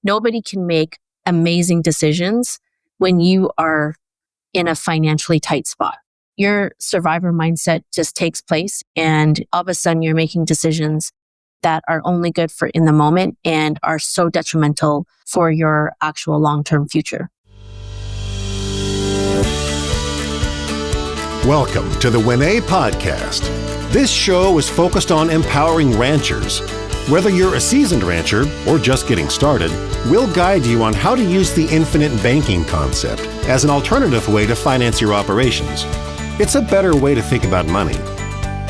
Nobody can make amazing decisions when you are in a financially tight spot. Your survivor mindset just takes place, and all of a sudden you're making decisions that are only good for in the moment and are so detrimental for your actual long-term future. Welcome to the WinEH podcast. This show is focused on empowering ranchers. Whether you're a seasoned rancher or just getting started, we'll guide you on how to use the infinite banking concept as an alternative way to finance your operations. It's a better way to think about money.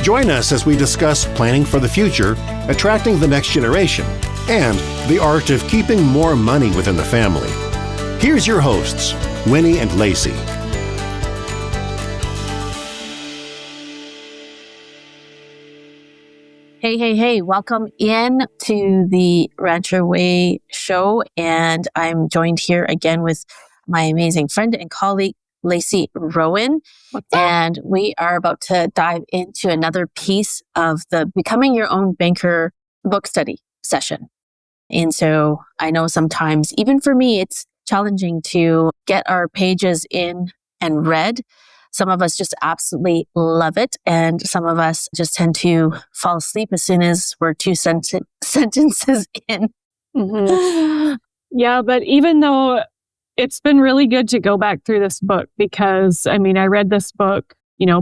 Join us as we discuss planning for the future, attracting the next generation, and the art of keeping more money within the family. Here's your hosts, Winnie and Lacy. Hey, welcome in to the Rancher Way show. And I'm joined here again with my amazing friend and colleague, Lacy Rowan. And we are about to dive into another piece of the Becoming Your Own Banker book study session. And so I know sometimes, even for me, it's challenging to get our pages in and read. Some of us just absolutely love it. And some of us just tend to fall asleep as soon as we're two sentences in. Mm-hmm. Yeah, but even though it's been really good to go back through this book, because I read this book,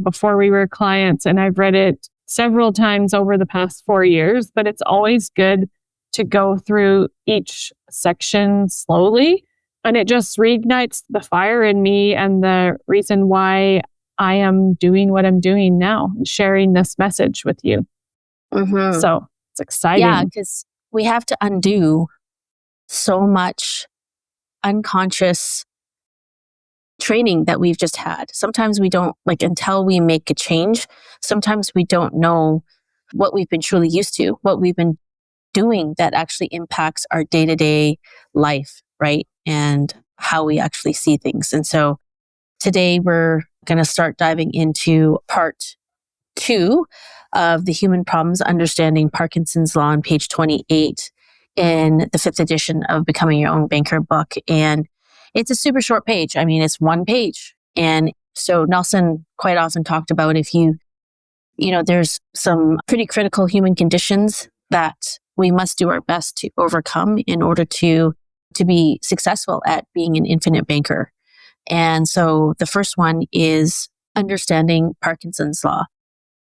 before we were clients, and I've read it several times over the past 4 years, but it's always good to go through each section slowly. And it just reignites the fire in me and the reason why I am doing what I'm doing now, sharing this message with you. Mm-hmm. So it's exciting. Yeah, because we have to undo so much unconscious training that we've just had. Sometimes we don't, until we make a change, sometimes we don't know what we've been truly used to, what we've been doing that actually impacts our day-to-day life, right? And how we actually see things. And so today we're going to start diving into part 2 of the Human Problems Understanding Parkinson's Law on page 28 in the 5th edition of Becoming Your Own Banker book. And it's a super short page. It's one page. And so Nelson quite often talked about if there's some pretty critical human conditions that we must do our best to overcome in order to be successful at being an infinite banker. And so the first one is understanding Parkinson's law.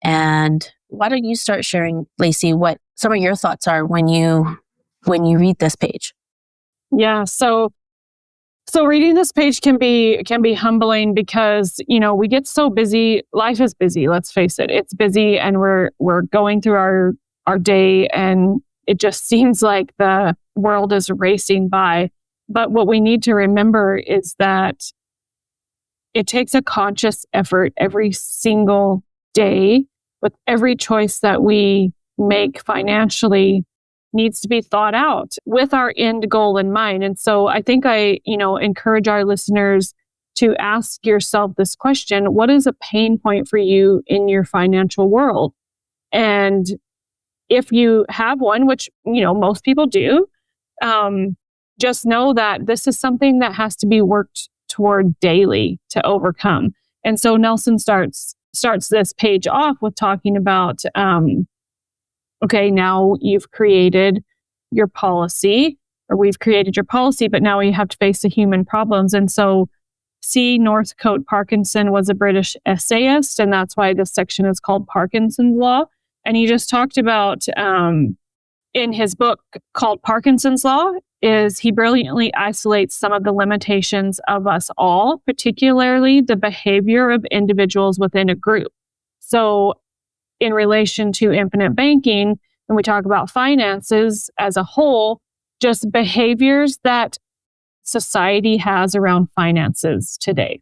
And why don't you start sharing, Lacy, what some of your thoughts are when you read this page? Yeah, so reading this page can be humbling because, we get so busy. Life is busy, let's face it. It's busy, and we're going through our day, and it just seems like the world is racing by. But what we need to remember is that it takes a conscious effort every single day, with every choice that we make financially needs to be thought out with our end goal in mind. And so I think I encourage our listeners to ask yourself this question: what is a pain point for you in your financial world? And if you have one, which, most people do, just know that this is something that has to be worked toward daily to overcome. And so Nelson starts this page off with talking about, okay, now you've created your policy, or we've created your policy, but now we have to face the human problems. And so C. Northcote Parkinson was a British essayist, and that's why this section is called Parkinson's Law. And he just talked about, in his book called Parkinson's Law, is he brilliantly isolates some of the limitations of us all, particularly the behavior of individuals within a group. So in relation to infinite banking, when we talk about finances as a whole, just behaviors that society has around finances today.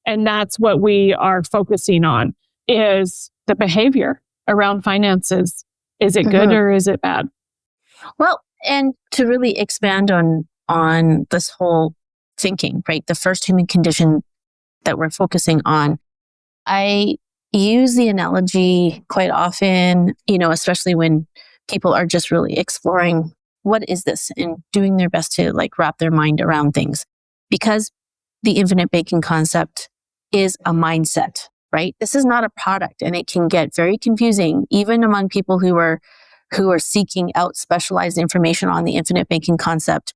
And that's what we are focusing on, is the behavior around finances. Is it good or is it bad? Well, and to really expand on this whole thinking, right? The first human condition that we're focusing on, I use the analogy quite often, especially when people are just really exploring what is this? And doing their best to like wrap their mind around things. Because the infinite banking concept is a mindset, right? This is not a product, and it can get very confusing even among people who are seeking out specialized information on the infinite banking concept,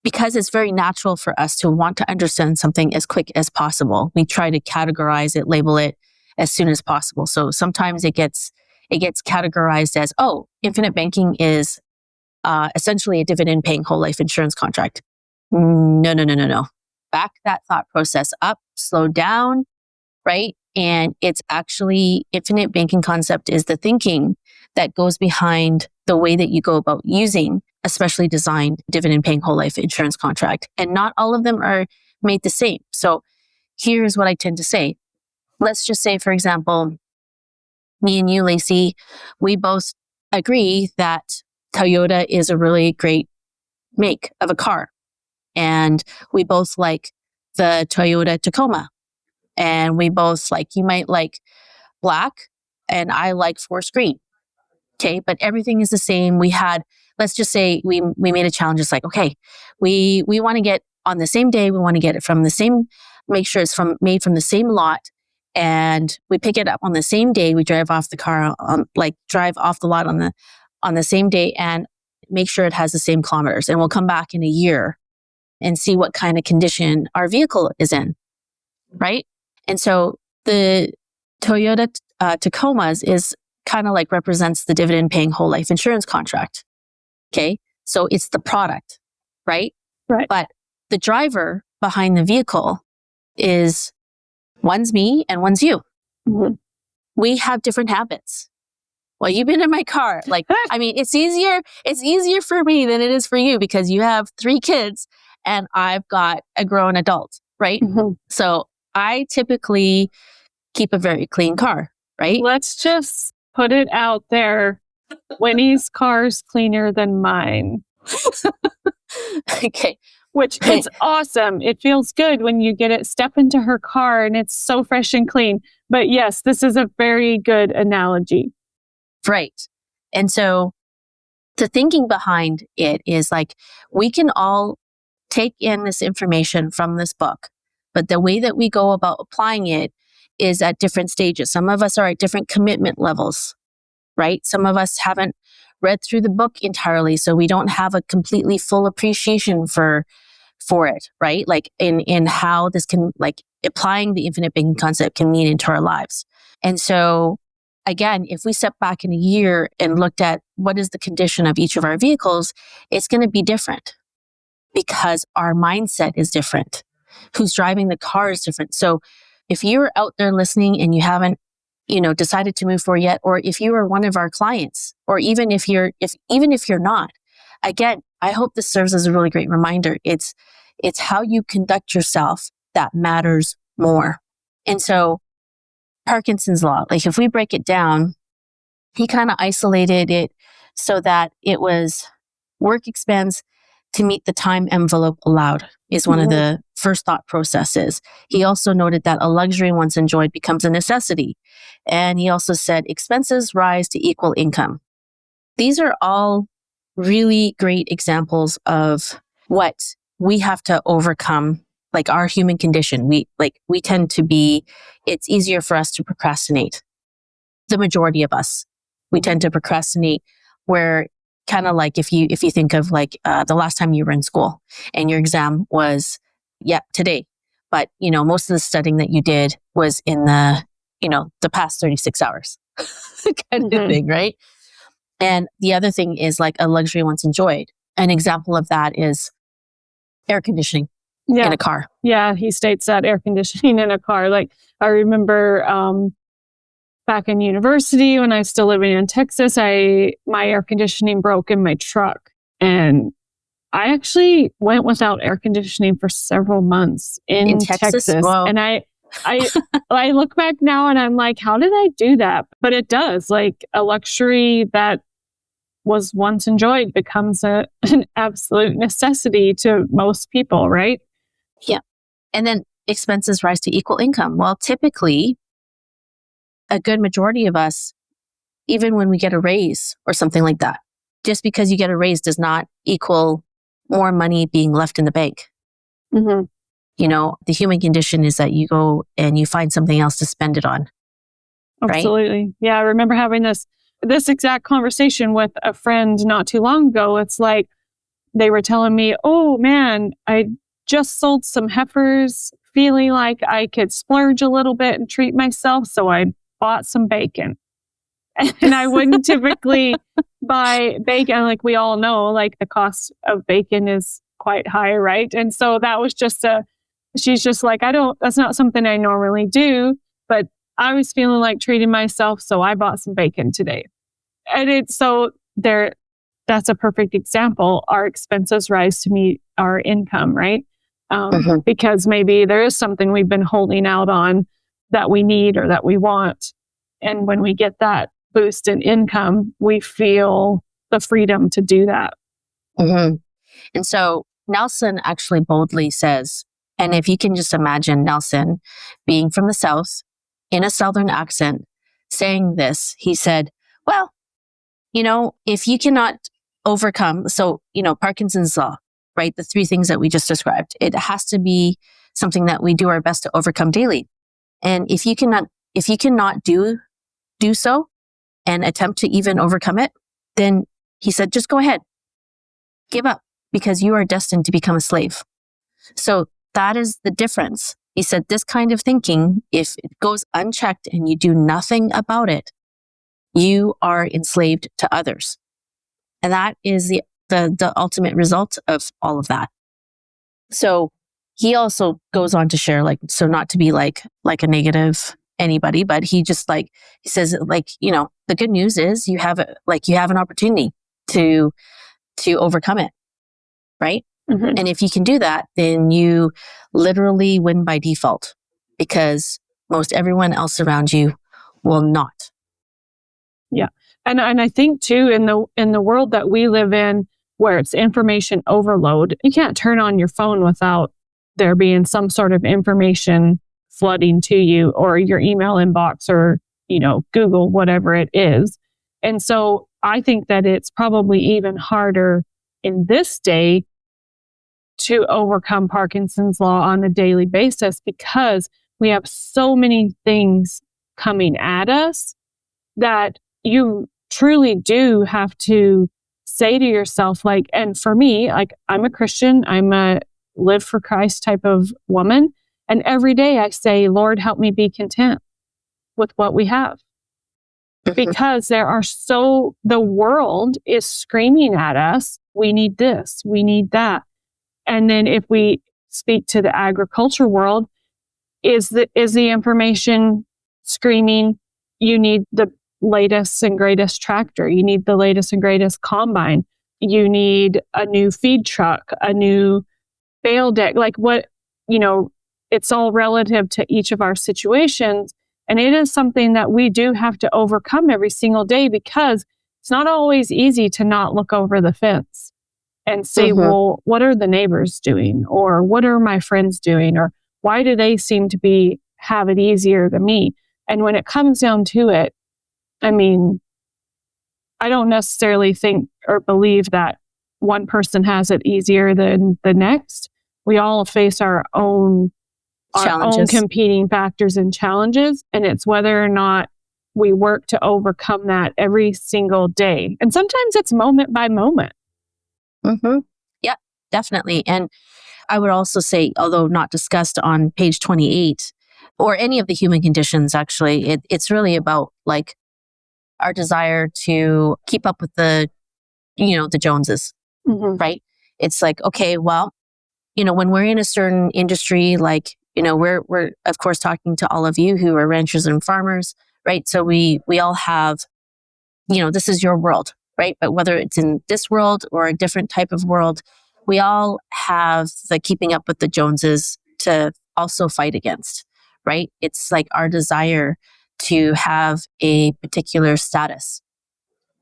because it's very natural for us to want to understand something as quick as possible. We try to categorize it, label it as soon as possible. So sometimes it gets categorized as, oh, infinite banking is essentially a dividend paying whole life insurance contract. No. Back that thought process up, slow down, right? And it's actually, infinite banking concept is the thinking that goes behind the way that you go about using a specially designed dividend paying whole life insurance contract. And not all of them are made the same. So here's what I tend to say. Let's just say, for example, me and you, Lacy, we both agree that Toyota is a really great make of a car. And we both like the Toyota Tacoma. And we both like, you might like black and I like forest green. Okay. But everything is the same. Let's just say we made a challenge. It's like, okay, we want to get on the same day. We want to get it from the same, make sure it's made from the same lot. And we pick it up on the same day. We drive off the car, drive off the lot on the same day and make sure it has the same kilometers. And we'll come back in a year and see what kind of condition our vehicle is in. Right. And so the Toyota Tacomas is kind of like represents the dividend paying whole life insurance contract. Okay. So it's the product, right? Right. But the driver behind the vehicle is, one's me and one's you. Mm-hmm. We have different habits. Well, you've been in my car. Like, I mean, it's easier for me than it is for you because you have 3 kids and I've got a grown adult, right? Mm-hmm. So I typically keep a very clean car, right? Let's just put it out there. Winnie's car's cleaner than mine. Okay. Which it's awesome. It feels good when you step into her car and it's so fresh and clean. But yes, this is a very good analogy. Right. And so the thinking behind it is like, we can all take in this information from this book, but the way that we go about applying it is at different stages. Some of us are at different commitment levels, right? Some of us haven't read through the book entirely, so we don't have a completely full appreciation for it, right? Like in how this can, like, applying the infinite banking concept can mean into our lives. And so again, if we step back in a year and looked at what is the condition of each of our vehicles, it's going to be different because our mindset is different. Who's driving the car is different. So if you're out there listening and you haven't, decided to move forward yet, or if you are one of our clients, or even if you're not, again, I hope this serves as a really great reminder. It's how you conduct yourself that matters more. And so Parkinson's law, like if we break it down, he kind of isolated it so that it was work expense to meet the time envelope allowed is one of the first thought processes. He also noted that a luxury once enjoyed becomes a necessity. And he also said expenses rise to equal income. These are all really great examples of what we have to overcome, like our human condition. We tend to be, it's easier for us to procrastinate. The majority of us, we tend to procrastinate, where kind of like if you think of like the last time you were in school and your exam was today, but most of the studying that you did was in the past 36 hours kind of thing, right? And the other thing is like a luxury once enjoyed. An example of that is air conditioning in a car. Yeah, he states that air conditioning in a car. Like I remember back in university when I was still living in Texas, my air conditioning broke in my truck. And I actually went without air conditioning for several months in Texas. Whoa. And I look back now and I'm like, how did I do that? But it does. Like a luxury that was once enjoyed becomes an absolute necessity to most people, right? Yeah. And then expenses rise to equal income. Well, typically, a good majority of us, even when we get a raise or something like that, just because you get a raise does not equal more money being left in the bank. Mm-hmm. You know, the human condition is that you go and you find something else to spend it on. Absolutely. Right? Yeah, I remember having this exact conversation with a friend not too long ago. It's like they were telling me, oh man, I just sold some heifers, feeling like I could splurge a little bit and treat myself. So I bought some bacon. And I wouldn't typically buy bacon. Like we all know, like the cost of bacon is quite high, right? And so that was just she's just like, that's not something I normally do, but I was feeling like treating myself. So I bought some bacon today. And that's a perfect example. Our expenses rise to meet our income, right? Because maybe there is something we've been holding out on that we need or that we want. And when we get that boost in income, we feel the freedom to do that. Mm-hmm. And so Nelson actually boldly says, and if you can just imagine Nelson being from the South in a Southern accent saying this, he said, well, you know, if you cannot overcome, so, you know, Parkinson's law, right? The three things that we just described, it has to be something that we do our best to overcome daily. And if you cannot do so and attempt to even overcome it, then he said, just go ahead, give up, because you are destined to become a slave. So that is the difference. He said, this kind of thinking, if it goes unchecked and you do nothing about it, you are enslaved to others. And that is the ultimate result of all of that. So he also goes on to share, like, so not to be like a negative anybody, but he says, like, you know, the good news is you have an opportunity to overcome it. Right? Mm-hmm. And if you can do that, then you literally win by default, because most everyone else around you will not. Yeah. And I think too, in the world that we live in, where it's information overload, you can't turn on your phone without there being some sort of information flooding to you, or your email inbox, or, you know, Google, whatever it is. And so I think that it's probably even harder in this day to overcome Parkinson's law on a daily basis, because we have so many things coming at us that you truly do have to say to yourself, like, and for me, like, I'm a Christian, I'm a live for Christ type of woman. And every day I say, Lord, help me be content with what we have. Because the world is screaming at us, we need this, we need that. And then if we speak to the agriculture world, is the information screaming, you need the latest and greatest tractor, you need the latest and greatest combine, you need a new feed truck, a new bale deck, like what, you know, it's all relative to each of our situations. And it is something that we do have to overcome every single day, because it's not always easy to not look over the fence and say, well, what are the neighbors doing? Or what are my friends doing? Or why do they seem to have it easier than me? And when it comes down to it, I mean, I don't necessarily think or believe that one person has it easier than the next. We all face our own competing factors and challenges. And it's whether or not we work to overcome that every single day. And sometimes it's moment by moment. Mm-hmm. Yeah, definitely. And I would also say, although not discussed on page 28 or any of the human conditions, actually, it's really about like our desire to keep up with the Joneses, right? It's like, okay, well, you know, when we're in a certain industry, like, you know, we're of course talking to all of you who are ranchers and farmers, right? So we all have, you know, this is your world, right? But whether it's in this world or a different type of world, we all have the keeping up with the Joneses to also fight against, right? It's like our desire to have a particular status,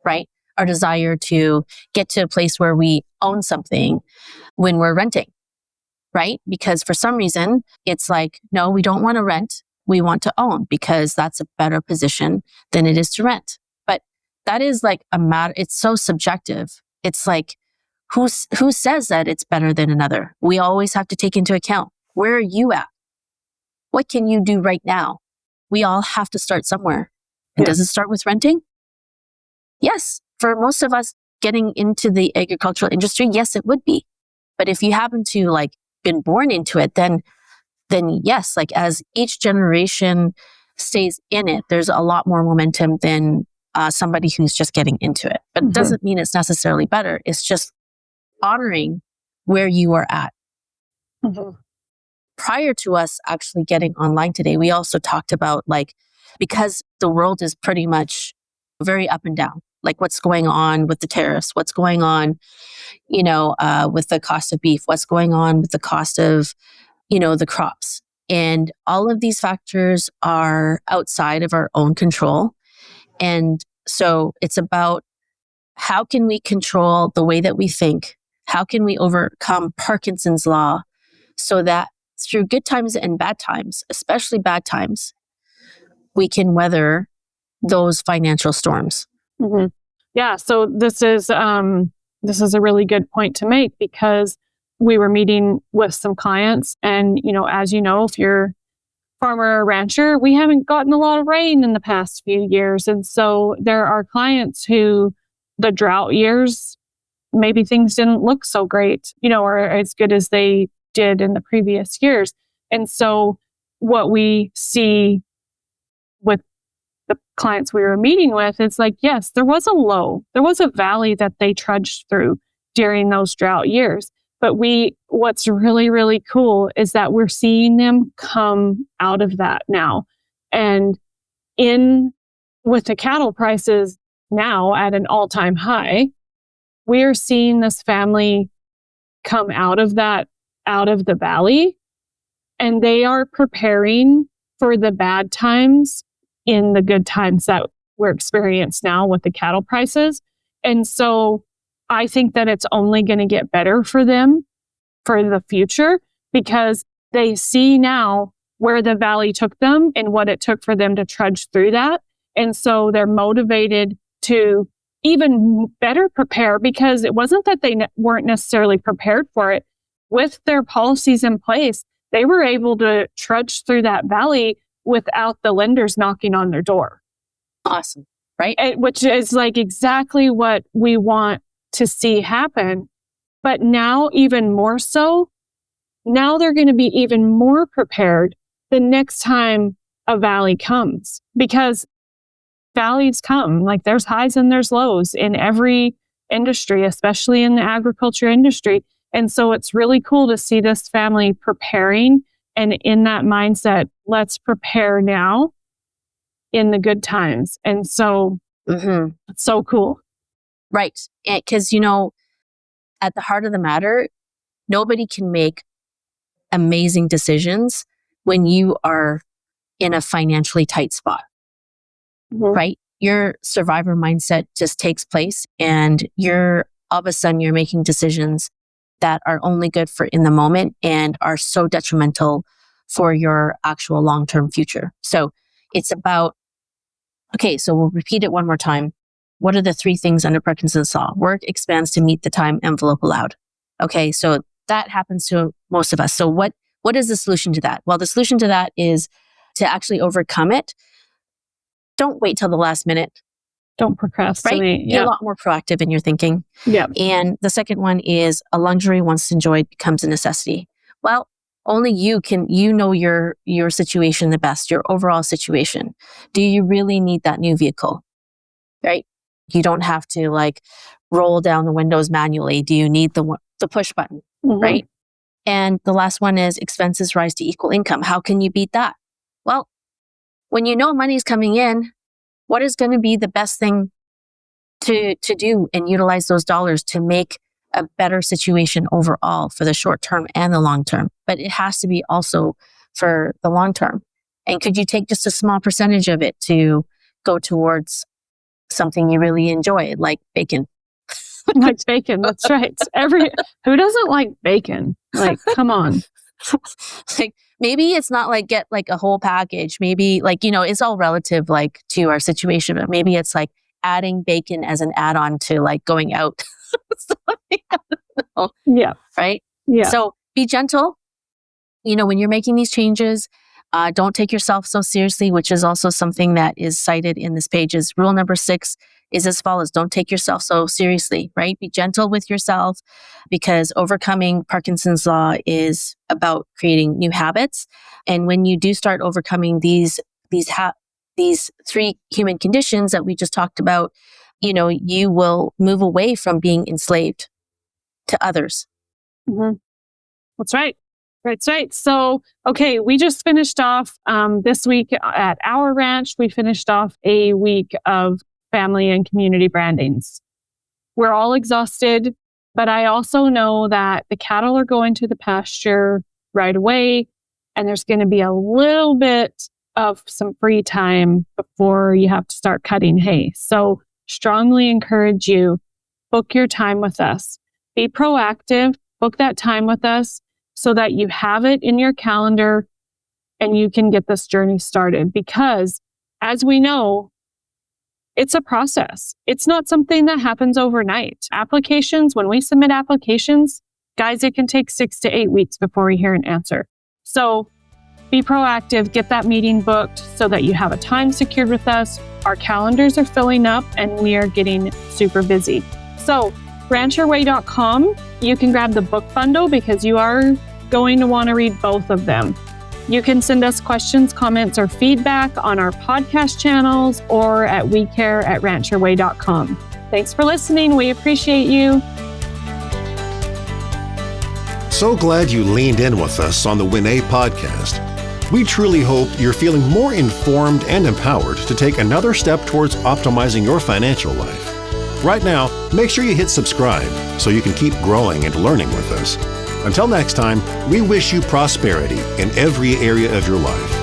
right? Our desire to get to a place where we own something when we're renting, right? Because for some reason, it's like, no, we don't want to rent. We want to own, because that's a better position than it is to rent. But that is like a matter. It's so subjective. It's like, who says that it's better than another? We always have to take into account, where are you at? What can you do right now? We all have to start somewhere. And does it start with renting? Yes. For most of us getting into the agricultural industry, yes, it would be. But if you happen to like been born into it, then yes, like as each generation stays in it, there's a lot more momentum than somebody who's just getting into it. But it doesn't mean it's necessarily better. It's just honoring where you are at. Prior to us actually getting online today, we also talked about like, because the world is pretty much very up and down, like what's going on with the tariffs, what's going on, with the cost of beef, what's going on with the cost of, the crops. And all of these factors are outside of our own control. And so it's about, how can we control the way that we think? How can we overcome Parkinson's law so that through good times and bad times, especially bad times, we can weather those financial storms? Yeah. So this is a really good point to make, because we were meeting with some clients, and, as you know, if you're farmer or rancher, we haven't gotten a lot of rain in the past few years. And so there are clients who the drought years, maybe things didn't look so great, or as good as they did in the previous years. And so what we see with the clients we were meeting with, it's like, yes, there was a low, there was a valley that they trudged through during those drought years. But what's really, really cool is that we're seeing them come out of that now. And with the cattle prices now at an all-time high, we're seeing this family come out of the valley, and they are preparing for the bad times in the good times that we're experiencing now with the cattle prices. And so I think that it's only going to get better for them for the future, because they see now where the valley took them and what it took for them to trudge through that. And so they're motivated to even better prepare, because it wasn't that they weren't necessarily prepared for it. With their policies in place, they were able to trudge through that valley without the lenders knocking on their door. Awesome, right? Which is like exactly what we want to see happen. But now, even more so, now they're going to be even more prepared the next time a valley comes, because valleys come, like there's highs and there's lows in every industry, especially in the agriculture industry. And so it's really cool to see this family preparing and in that mindset, let's prepare now in the good times. And so it's so cool. Right. Because, at the heart of the matter, nobody can make amazing decisions when you are in a financially tight spot, right? Your survivor mindset just takes place, and all of a sudden you're making decisions that are only good for in the moment and are so detrimental for your actual long-term future. So it's about, okay, so we'll repeat it one more time. What are the 3 things under Parkinson's law? Work expands to meet the time envelope allowed. Okay, so that happens to most of us. So what is the solution to that? Well, the solution to that is to actually overcome it. Don't wait till the last minute. Don't procrastinate. Right? Be a lot more proactive in your thinking. Yeah. And the second one is, a luxury once enjoyed becomes a necessity. Well, only you know your situation the best, your overall situation. Do you really need that new vehicle? Right? You don't have to like roll down the windows manually. Do you need the push button? Right? And the last one is, expenses rise to equal income. How can you beat that? Well, when you know money's coming in, what is going to be the best thing to do and utilize those dollars to make a better situation overall for the short term and the long term? But it has to be also for the long term. And could you take just a small percentage of it to go towards something you really enjoy, like bacon? Like bacon, that's right. Who doesn't like bacon? Like, come on. Like, maybe it's not like get like a whole package. Maybe like, it's all relative like to our situation, but maybe it's like adding bacon as an add-on to like going out. So, I don't know. Yeah. Right? Yeah. So be gentle. When you're making these changes, don't take yourself so seriously, which is also something that is cited in this page. Is rule number 6 is as follows. Don't take yourself so seriously, right? Be gentle with yourself, because overcoming Parkinson's law is about creating new habits. And when you do start overcoming these 3 human conditions that we just talked about, you will move away from being enslaved to others. Mm-hmm. That's right. That's right. So, okay, we just finished off this week at our ranch. We finished off a week of family and community brandings. We're all exhausted, but I also know that the cattle are going to the pasture right away, and there's going to be a little bit of some free time before you have to start cutting hay. So, strongly encourage you, book your time with us. Be proactive, book that time with us, so that you have it in your calendar and you can get this journey started. Because as we know, it's a process. It's not something that happens overnight. Applications, when we submit applications, guys, it can take 6 to 8 weeks before we hear an answer. So be proactive, get that meeting booked so that you have a time secured with us. Our calendars are filling up and we are getting super busy. So rancherway.com, you can grab the book bundle because you are going to want to read both of them. You can send us questions, comments, or feedback on our podcast channels or at wecare@rancherway.com. Thanks for listening. We appreciate you. So glad you leaned in with us on the WinEH podcast. We truly hope you're feeling more informed and empowered to take another step towards optimizing your financial life. Right now, make sure you hit subscribe so you can keep growing and learning with us. Until next time, we wish you prosperity in every area of your life.